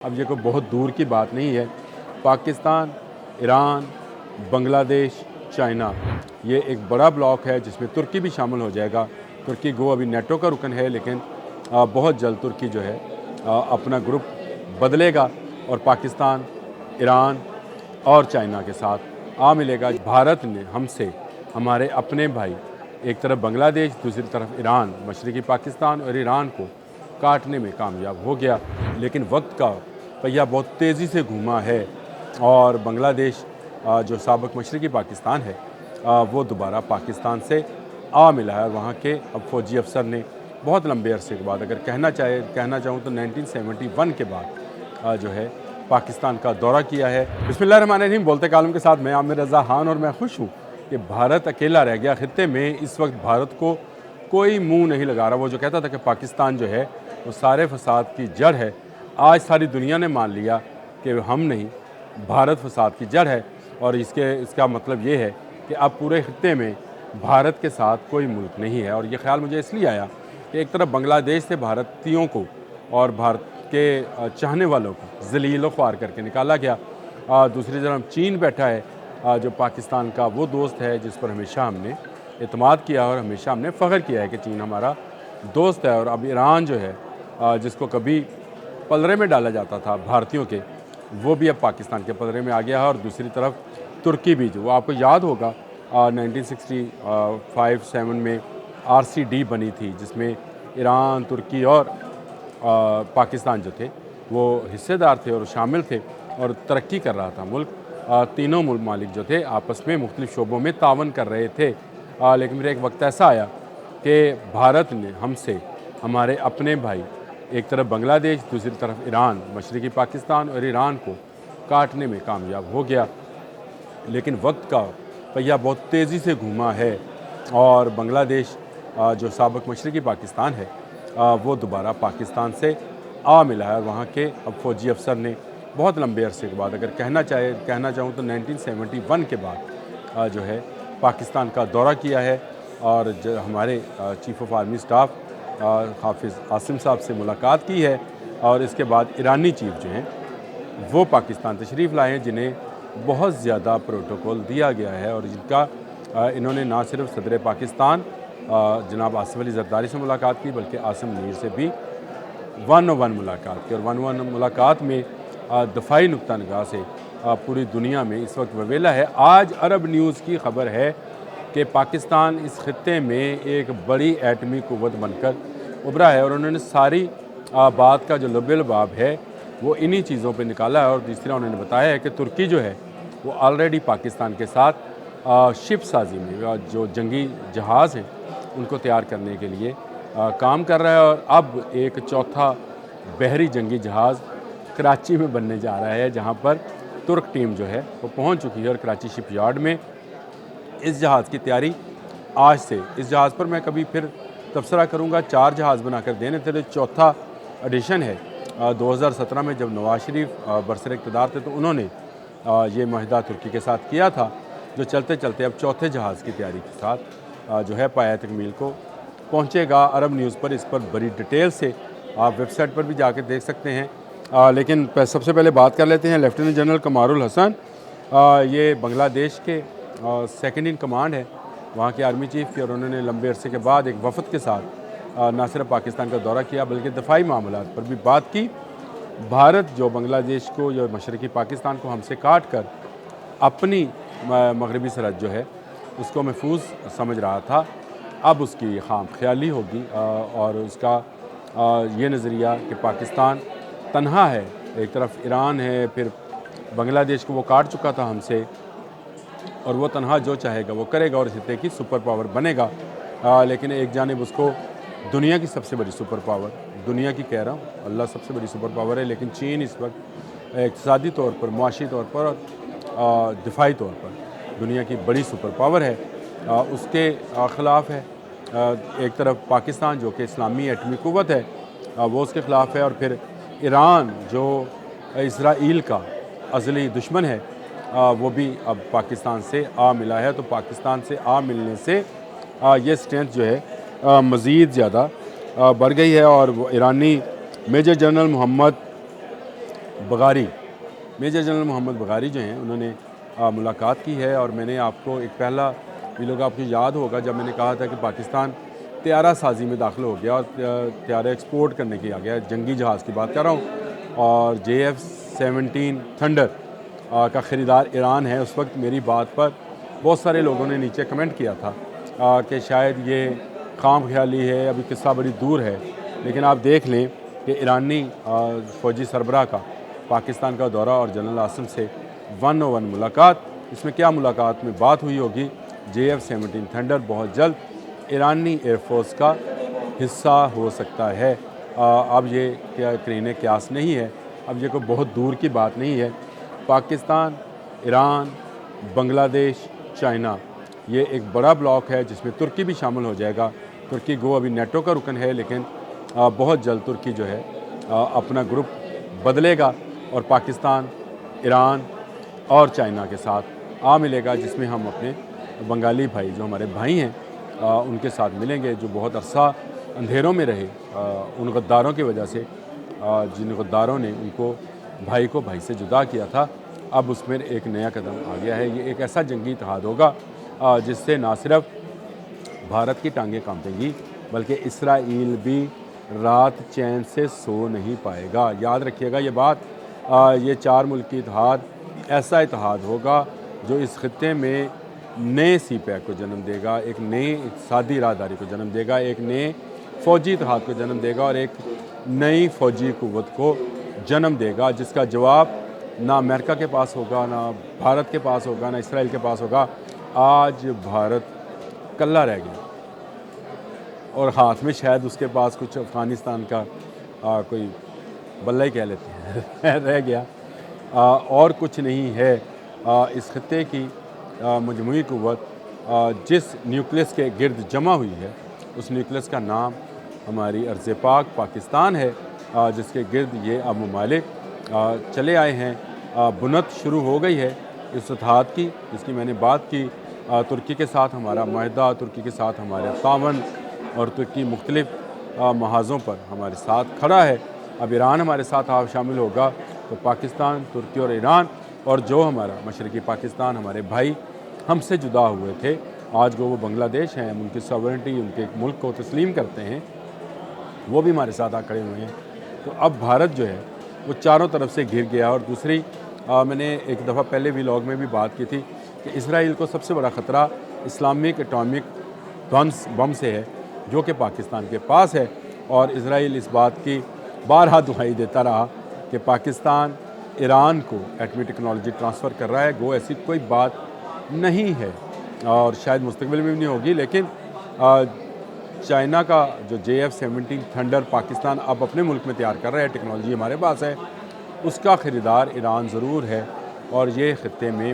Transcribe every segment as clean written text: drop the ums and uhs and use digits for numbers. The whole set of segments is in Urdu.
اب یہ کوئی بہت دور کی بات نہیں ہے۔ پاکستان، ایران، بنگلہ دیش، چائنا، یہ ایک بڑا بلاک ہے جس میں ترکی بھی شامل ہو جائے گا۔ ترکی گو ابھی نیٹو کا رکن ہے، لیکن بہت جلد ترکی جو ہے اپنا گروپ بدلے گا اور پاکستان، ایران اور چائنا کے ساتھ آ ملے گا۔ بھارت نے ہم سے ہمارے اپنے بھائی، ایک طرف بنگلہ دیش، دوسری طرف ایران، مشرقی پاکستان اور ایران کو کاٹنے میں کامیاب ہو گیا، لیکن وقت کا پہیہ بہت تیزی سے گھوما ہے اور بنگلہ دیش جو سابق مشرقی پاکستان ہے وہ دوبارہ پاکستان سے آ ملا ہے اور وہاں کے اب فوجی افسر نے بہت لمبے عرصے کے بعد، اگر کہنا چاہوں تو 1971 کے بعد جو ہے پاکستان کا دورہ کیا ہے۔ بسم اللہ الرحمن الرحیم، بولتے کالم کے ساتھ میں عامر رضا خان، اور میں خوش ہوں کہ بھارت اکیلا رہ گیا خطے میں۔ اس وقت بھارت کو کوئی منہ نہیں لگا رہا۔ وہ جو کہتا تھا کہ پاکستان جو ہے وہ سارے فساد کی جڑ ہے، آج ساری دنیا نے مان لیا کہ ہم نہیں، بھارت فساد کی جڑ ہے، اور اس کا مطلب یہ ہے کہ اب پورے خطے میں بھارت کے ساتھ کوئی ملک نہیں ہے۔ اور یہ خیال مجھے اس لیے آیا کہ ایک طرف بنگلہ دیش سے بھارتیوں کو اور بھارت کے چاہنے والوں کو ذلیل و خوار کر کے نکالا گیا، دوسری طرف چین بیٹھا ہے جو پاکستان کا وہ دوست ہے جس پر ہمیشہ ہم نے اعتماد کیا اور ہمیشہ ہم نے فخر کیا ہے کہ چین ہمارا دوست ہے، اور اب ایران جو ہے جس کو کبھی پلڑے میں ڈالا جاتا تھا بھارتیوں کے، وہ بھی اب پاکستان کے پلڑے میں آ گیا ہے۔ اور دوسری طرف ترکی بھی، جو آپ کو یاد ہوگا 1965-7 میں RCD بنی تھی، جس میں ایران، ترکی اور پاکستان جو تھے وہ حصے دار تھے اور شامل تھے اور ترقی کر رہا تھا ملک۔ تینوں ممالک جو تھے آپس میں مختلف شعبوں میں تعاون کر رہے تھے، لیکن پھر ایک وقت ایسا آیا کہ بھارت نے ہم سے ہمارے اپنے بھائی، ایک طرف بنگلہ دیش، دوسری طرف ایران، مشرقی پاکستان اور ایران کو کاٹنے میں کامیاب ہو گیا، لیکن وقت کا پہیہ بہت تیزی سے گھوما ہے اور بنگلہ دیش جو سابق مشرقی پاکستان ہے وہ دوبارہ پاکستان سے آ ملا ہے اور وہاں کے اب فوجی افسر نے بہت لمبے عرصے کے بعد، اگر کہنا چاہوں تو 1971 کے بعد جو ہے پاکستان کا دورہ کیا ہے اور ہمارے چیف آف آرمی سٹاف حافظ عاصم صاحب سے ملاقات کی ہے، اور اس کے بعد ایرانی چیف جو ہیں وہ پاکستان تشریف لائے ہیں، جنہیں بہت زیادہ پروٹوکول دیا گیا ہے اور جن کا انہوں نے نہ صرف صدر پاکستان جناب آصف علی زرداری سے ملاقات کی، بلکہ عاصم منیر سے بھی 1-on-1 ملاقات کی، اور 1-on-1 ملاقات میں دفاعی نقطہ نگاہ سے پوری دنیا میں اس وقت وویلا ہے۔ آج عرب نیوز کی خبر ہے کہ پاکستان اس خطے میں ایک بڑی ایٹمی قوت بن کر ابھرا ہے، اور انہوں نے ساری بات کا جو لب لباب ہے وہ انہی چیزوں پہ نکالا ہے۔ اور تیسرا انہوں نے بتایا ہے کہ ترکی جو ہے وہ آلریڈی پاکستان کے ساتھ شپ سازی میں جو جنگی جہاز ہیں ان کو تیار کرنے کے لیے کام کر رہا ہے، اور اب ایک چوتھا بحری جنگی جہاز کراچی میں بننے جا رہا ہے، جہاں پر ترک ٹیم جو ہے وہ پہنچ چکی ہے، اور کراچی شپ یارڈ میں اس جہاز کی تیاری آج سے، اس جہاز پر میں کبھی پھر تبصرہ کروں گا، 4 جہاز بنا کر دینے تھے، چوتھا ایڈیشن ہے۔ 2017 میں جب نواز شریف برسر اقتدار تھے تو انہوں نے یہ معاہدہ ترکی کے ساتھ کیا تھا، جو چلتے چلتے اب چوتھے جہاز کی تیاری کے ساتھ جو ہے پایہ تکمیل کو پہنچے گا۔ عرب نیوز پر اس پر بڑی ڈیٹیل سے آپ ویب سائٹ پر بھی جا کے دیکھ سکتے ہیں، لیکن سب سے پہلے بات کر لیتے ہیں لیفٹیننٹ جنرل قمار الحسن۔ یہ بنگلہ دیش کے سیکنڈ ان کمانڈ ہے وہاں کے آرمی چیف کی، اور انہوں نے لمبے عرصے کے بعد ایک وفد کے ساتھ نہ صرف پاکستان کا دورہ کیا بلکہ دفاعی معاملات پر بھی بات کی۔ بھارت جو بنگلہ دیش کو یا مشرقی پاکستان کو ہم سے کاٹ کر اپنی مغربی سرحد جو ہے اس کو محفوظ سمجھ رہا تھا، اب اس کی خام خیالی ہوگی، اور اس کا یہ نظریہ کہ پاکستان تنہا ہے، ایک طرف ایران ہے، پھر بنگلہ دیش کو وہ کاٹ چکا تھا ہم سے، اور وہ تنہا جو چاہے گا وہ کرے گا اور اس خطے کی سپر پاور بنے گا، لیکن ایک جانب اس کو دنیا کی سب سے بڑی سپر پاور، دنیا کی کہہ رہا ہوں، اللہ سب سے بڑی سپر پاور ہے، لیکن چین اس وقت اقتصادی طور پر، معاشی طور پر اور دفاعی طور پر دنیا کی بڑی سپر پاور ہے، اس کے خلاف ہے۔ ایک طرف پاکستان جو کہ اسلامی ایٹمی قوت ہے وہ اس کے خلاف ہے، اور پھر ایران جو اسرائیل کا ازلی دشمن ہے وہ بھی اب پاکستان سے آ ملا ہے۔ تو پاکستان سے آ ملنے سے یہ اسٹرینتھ جو ہے مزید زیادہ بڑھ گئی ہے، اور وہ ایرانی میجر جنرل محمد بغاری، میجر جنرل محمد بغاری جو ہیں انہوں نے ملاقات کی ہے، اور میں نے آپ کو ایک پہلا ویلوگ آپ کو یاد ہوگا جب میں نے کہا تھا کہ پاکستان طیارہ سازی میں داخل ہو گیا اور طیارہ ایکسپورٹ کرنے کی آ گیا، جنگی جہاز کی بات کر رہا ہوں، اور JF-17 تھنڈر کا خریدار ایران ہے۔ اس وقت میری بات پر بہت سارے لوگوں نے نیچے کمنٹ کیا تھا کہ شاید یہ خام خیالی ہے، ابھی قصہ بڑی دور ہے، لیکن آپ دیکھ لیں کہ ایرانی فوجی سربراہ کا پاکستان کا دورہ اور جنرل عاصم سے 1-on-1 ملاقات، اس میں کیا ملاقات میں بات ہوئی ہوگی؟ JF-17 تھنڈر بہت جلد ایرانی ایئر فورس کا حصہ ہو سکتا ہے۔ اب یہ قرینِ قیاس نہیں ہے، اب یہ کوئی بہت دور کی بات نہیں ہے۔ پاکستان، ایران، بنگلہ دیش، چائنا، یہ ایک بڑا بلاک ہے جس میں ترکی بھی شامل ہو جائے گا۔ ترکی گو ابھی نیٹو کا رکن ہے، لیکن بہت جلد ترکی جو ہے اپنا گروپ بدلے گا اور پاکستان، ایران اور چائنا کے ساتھ ملے گا، جس میں ہم اپنے بنگالی بھائی جو ہمارے بھائی ہیں ان کے ساتھ ملیں گے، جو بہت عرصہ اندھیروں میں رہے ان غداروں کی وجہ سے، جن غداروں نے ان کو بھائی سے جدا کیا تھا۔ اب اس میں ایک نیا قدم آ گیا ہے۔ یہ ایک ایسا جنگی اتحاد ہوگا جس سے نہ صرف بھارت کی ٹانگیں کانپیں گی بلکہ اسرائیل بھی رات چین سے سو نہیں پائے گا۔ یاد رکھیے گا یہ بات، یہ 4 ملکی اتحاد ایسا اتحاد ہوگا جو اس خطے میں نئے سی پیک کو جنم دے گا، ایک نئی اقتصادی راہداری کو جنم دے گا، ایک نئے فوجی اتحاد کو جنم دے گا اور ایک نئی فوجی قوت کو جنم دے گا، جس کا جواب نہ امریکہ کے پاس ہوگا، نہ بھارت کے پاس ہوگا، نہ اسرائیل کے پاس ہوگا۔ آج بھارت کلا رہ گیا اور ہاتھ میں شاید اس کے پاس کچھ افغانستان کا کوئی بلہ ہی کہہ لیتے ہیں رہ گیا، اور کچھ نہیں ہے۔ اس خطے کی مجموعی قوت جس نیوکلس کے گرد جمع ہوئی ہے، اس نیوکلس کا نام ہماری ارض پاک پاکستان ہے، جس کے گرد یہ اب ممالک چلے آئے ہیں۔ بنت شروع ہو گئی ہے اس اتحاد کی، جس کی میں نے بات کی۔ ترکی کے ساتھ ہمارا معاہدہ، ترکی کے ساتھ ہمارے تعاون، اور ترکی مختلف محاذوں پر ہمارے ساتھ کھڑا ہے۔ اب ایران ہمارے ساتھ شامل ہوگا تو پاکستان، ترکی اور ایران، اور جو ہمارا مشرقی پاکستان ہمارے بھائی ہم سے جدا ہوئے تھے، آج وہ بنگلہ دیش ہیں، ان کی ساورنٹی، ان کے ملک کو تسلیم کرتے ہیں، وہ بھی ہمارے ساتھ کھڑے ہوئے ہیں۔ تو اب بھارت جو ہے وہ چاروں طرف سے گھر گیا۔ اور دوسری، میں نے ایک دفعہ پہلے ویلاگ میں بھی بات کی تھی کہ اسرائیل کو سب سے بڑا خطرہ اسلامک اٹامک بم سے ہے، جو کہ پاکستان کے پاس ہے، اور اسرائیل اس بات کی بارہا دہائی دیتا رہا کہ پاکستان ایران کو ایٹمی ٹیکنالوجی ٹرانسفر کر رہا ہے۔ گو ایسی کوئی بات نہیں ہے اور شاید مستقبل میں بھی نہیں ہوگی، لیکن چائنا کا جو JF-17 تھنڈر پاکستان اب اپنے ملک میں تیار کر رہا ہے، ٹیکنالوجی ہمارے پاس ہے، اس کا خریدار ایران ضرور ہے، اور یہ خطے میں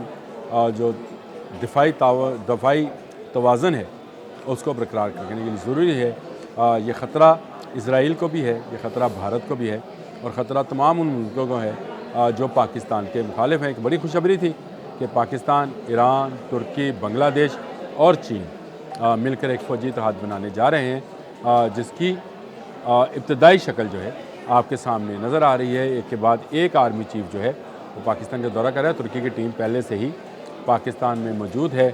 جو دفاعی توازن ہے اس کو برقرار کرنے کے لیے ضروری ہے۔ یہ خطرہ اسرائیل کو بھی ہے، یہ خطرہ بھارت کو بھی ہے، اور خطرہ تمام ان ملکوں کو ہے جو پاکستان کے مخالف ہیں۔ ایک بڑی خوشخبری تھی کہ پاکستان، ایران، ترکی، بنگلہ دیش اور چین مل کر ایک فوجی اتحاد بنانے جا رہے ہیں، جس کی ابتدائی شکل جو ہے آپ کے سامنے نظر آ رہی ہے۔ ایک کے بعد ایک آرمی چیف جو ہے وہ پاکستان کا دورہ کر رہا ہے۔ ترکی کی ٹیم پہلے سے ہی پاکستان میں موجود ہے۔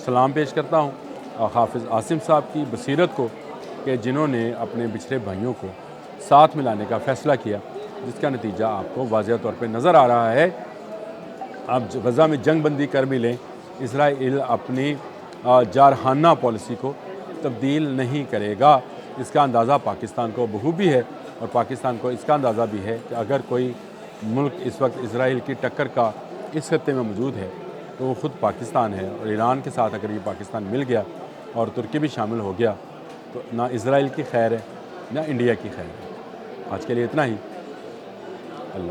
سلام پیش کرتا ہوں حافظ عاصم صاحب کی بصیرت کو کہ جنہوں نے اپنے بچھڑے بھائیوں کو ساتھ ملانے کا فیصلہ کیا، جس کا نتیجہ آپ کو واضح طور پہ نظر آ رہا ہے۔ اب غزہ میں جنگ بندی کر بھی لیں، اسرائیل اپنی جارحانہ پالیسی کو تبدیل نہیں کرے گا۔ اس کا اندازہ پاکستان کو بخوبی ہے، اور پاکستان کو اس کا اندازہ بھی ہے کہ اگر کوئی ملک اس وقت اسرائیل کی ٹکر کا اس خطے میں موجود ہے تو وہ خود پاکستان ہے، اور ایران کے ساتھ اگر یہ پاکستان مل گیا اور ترکی بھی شامل ہو گیا تو نہ اسرائیل کی خیر ہے نہ انڈیا کی خیر ہے۔ آج کے لیے اتنا ہی۔